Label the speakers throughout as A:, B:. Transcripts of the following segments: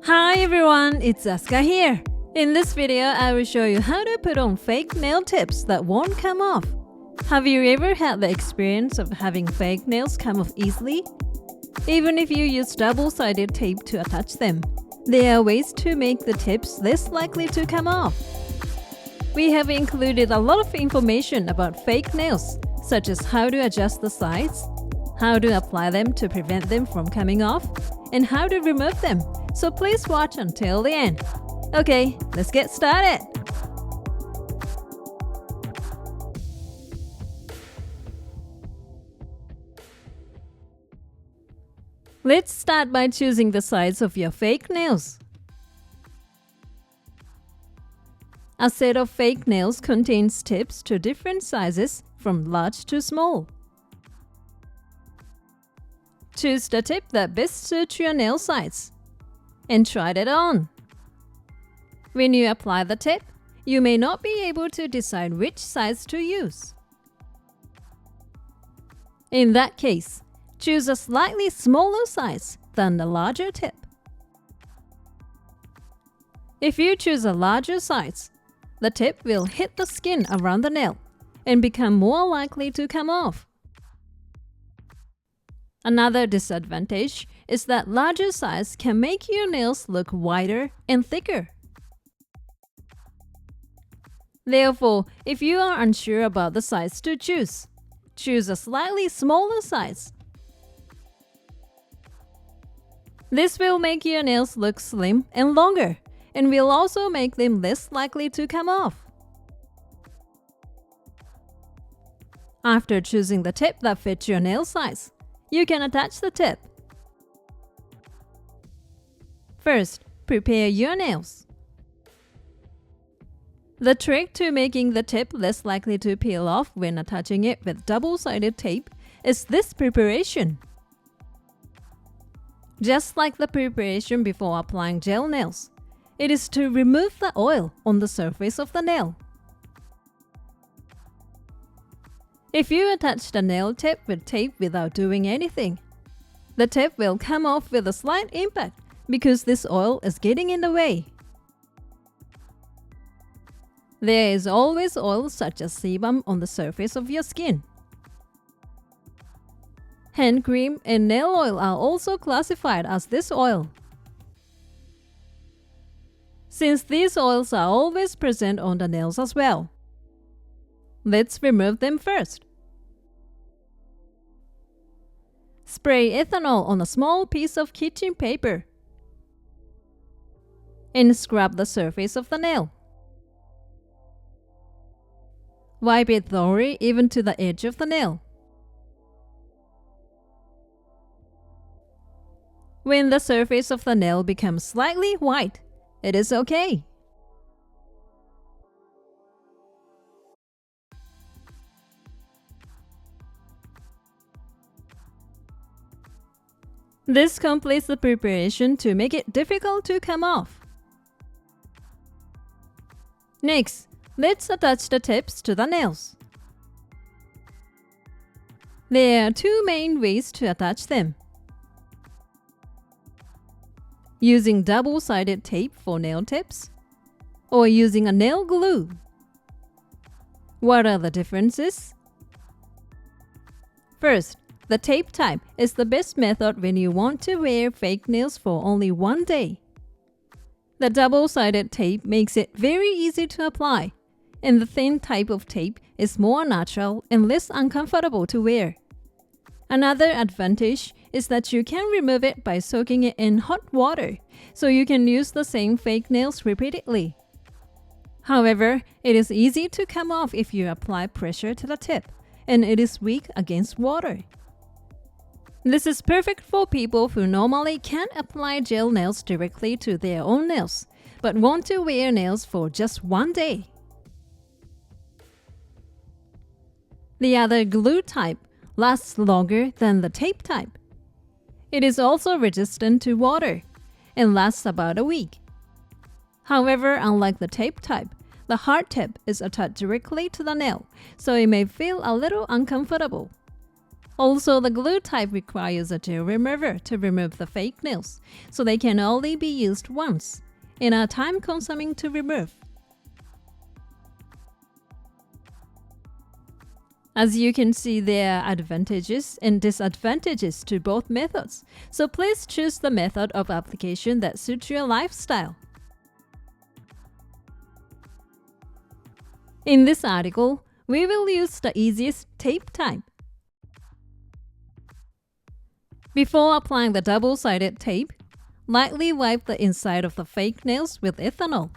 A: Hi everyone, it's Aska here. In this video, I will show you how to put on fake nail tips that won't come off. Have you ever had the experience of having fake nails come off easily? Even if you use double-sided tape to attach them, there are ways to make the tips less likely to come off. We have included a lot of information about fake nails, such as how to adjust the size, how to apply them to prevent them from coming off, and how to remove them, so please watch until the end. Okay, let's get started! Let's start by choosing the size of your fake nails. A set of fake nails contains tips to different sizes from large to small. Choose the tip that best suits your nail size and try it on. When you apply the tip, you may not be able to decide which size to use. In that case, choose a slightly smaller size than the larger tip. If you choose a larger size, the tip will hit the skin around the nail and become more likely to come off. Another disadvantage is that larger size can make your nails look wider and thicker. Therefore, if you are unsure about the size to choose, choose a slightly smaller size. This will make your nails look slim and longer, and will also make them less likely to come off. After choosing the tip that fits your nail size, you can attach the tip. First, prepare your nails. The trick to making the tip less likely to peel off when attaching it with double-sided tape is this preparation. Just like the preparation before applying gel nails, it is to remove the oil on the surface of the nail. If you attach the nail tip with tape without doing anything, the tip will come off with a slight impact because this oil is getting in the way. There is always oil such as sebum on the surface of your skin. Hand cream and nail oil are also classified as this oil. Since these oils are always present on the nails as well, let's remove them first. Spray ethanol on a small piece of kitchen paper and scrub the surface of the nail. Wipe it thoroughly even to the edge of the nail. When the surface of the nail becomes slightly white, it is okay. This completes the preparation to make it difficult to come off. Next, let's attach the tips to the nails. There are two main ways to attach them: using double-sided tape for nail tips, or using a nail glue. What are the differences? First, the tape type is the best method when you want to wear fake nails for only one day. The double-sided tape makes it very easy to apply, and the thin type of tape is more natural and less uncomfortable to wear. Another advantage is that you can remove it by soaking it in hot water, so you can use the same fake nails repeatedly. However, it is easy to come off if you apply pressure to the tip, and it is weak against water. This is perfect for people who normally can't apply gel nails directly to their own nails, but want to wear nails for just one day. The other glue type lasts longer than the tape type. It is also resistant to water and lasts about a week. However, unlike the tape type, the hard tip is attached directly to the nail, so it may feel a little uncomfortable. Also, the glue type requires a gel remover to remove the fake nails, so they can only be used once and are time-consuming to remove. As you can see, there are advantages and disadvantages to both methods, so please choose the method of application that suits your lifestyle. In this article, we will use the easiest tape type. Before applying the double-sided tape, lightly wipe the inside of the fake nails with ethanol.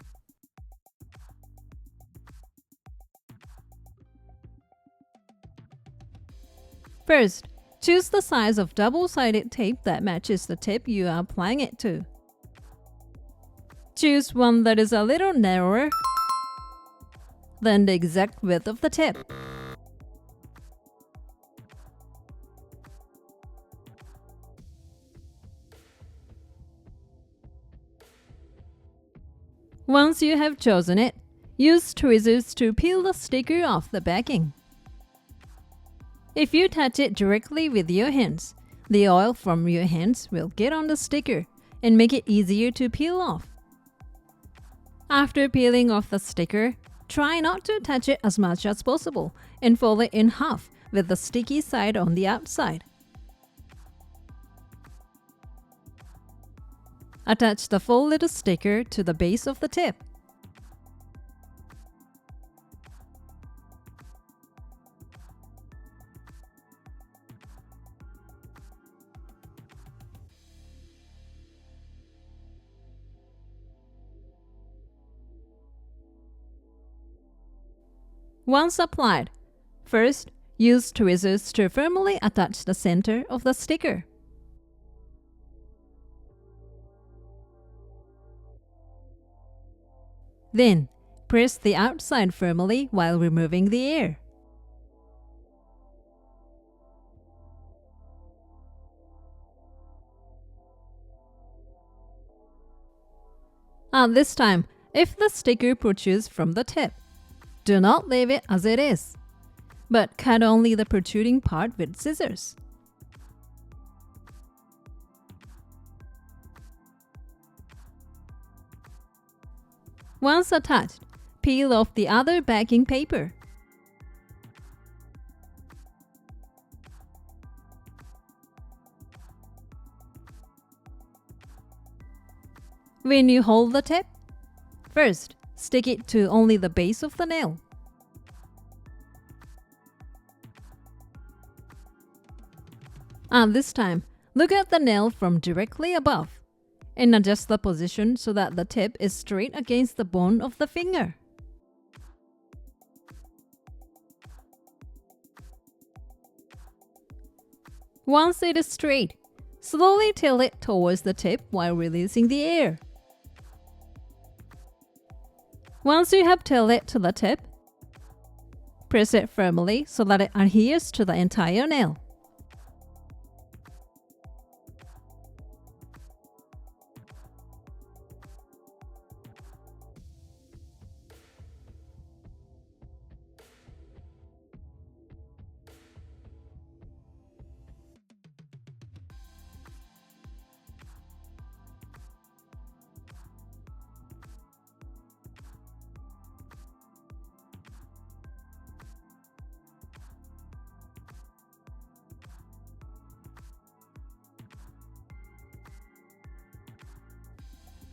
A: First, choose the size of double-sided tape that matches the tip you are applying it to. Choose one that is a little narrower than the exact width of the tip. Once you have chosen it, use tweezers to peel the sticker off the backing. If you touch it directly with your hands, the oil from your hands will get on the sticker and make it easier to peel off. After peeling off the sticker, try not to touch it as much as possible and fold it in half with the sticky side on the outside. Attach the folded sticker to the base of the tip. Once applied, first use tweezers to firmly attach the center of the sticker. Then, press the outside firmly while removing the air. At this time, if the sticker protrudes from the tip, do not leave it as it is, but cut only the protruding part with scissors. Once attached, peel off the other backing paper. When you hold the tip, first, stick it to only the base of the nail. At this time, look at the nail from directly above and adjust the position so that the tip is straight against the bone of the finger. Once it is straight, slowly tilt it towards the tip while releasing the air. Once you have tilted it to the tip, press it firmly so that it adheres to the entire nail.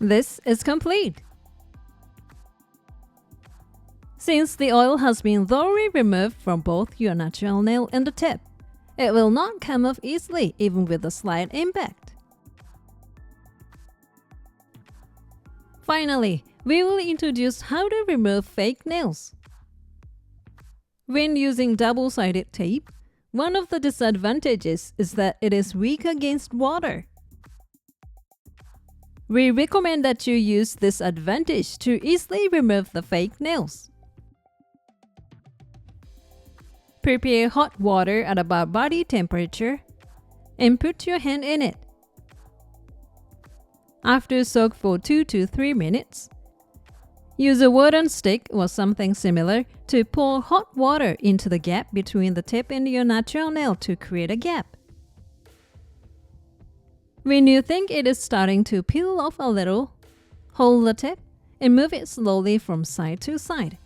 A: This is complete. Since the oil has been thoroughly removed from both your natural nail and the tip, it will not come off easily even with a slight impact. Finally, we will introduce how to remove fake nails. When using double-sided tape, one of the disadvantages is that it is weak against water. We recommend that you use this advantage to easily remove the fake nails. Prepare hot water at about body temperature and put your hand in it. After soak for 2 to 3 minutes, Use a wooden stick or something similar to pour hot water into the gap between the tip and your natural nail to create a gap. When you think it is starting to peel off a little, hold the tip and move it slowly from side to side.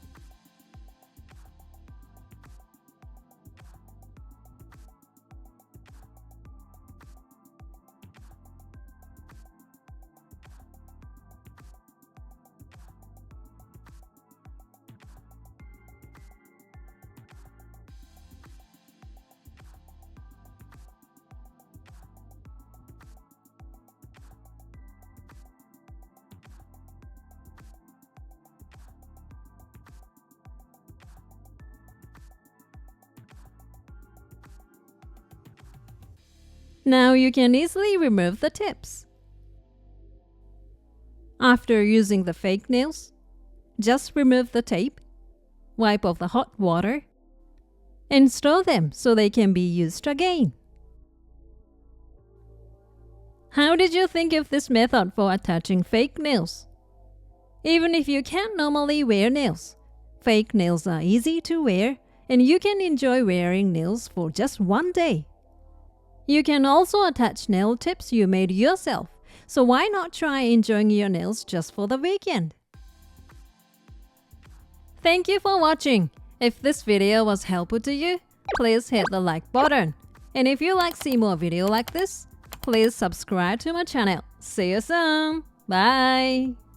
A: Now you can easily remove the tips. After using the fake nails, just remove the tape, wipe off the hot water, and store them so they can be used again. How did you think of this method for attaching fake nails? Even if you can't normally wear nails, fake nails are easy to wear and you can enjoy wearing nails for just one day. You can also attach nail tips you made yourself, so why not try enjoying your nails just for the weekend? Thank you for watching. If this video was helpful to you, please hit the like button. And if you like to see more videos like this, please subscribe to my channel. See you soon. Bye.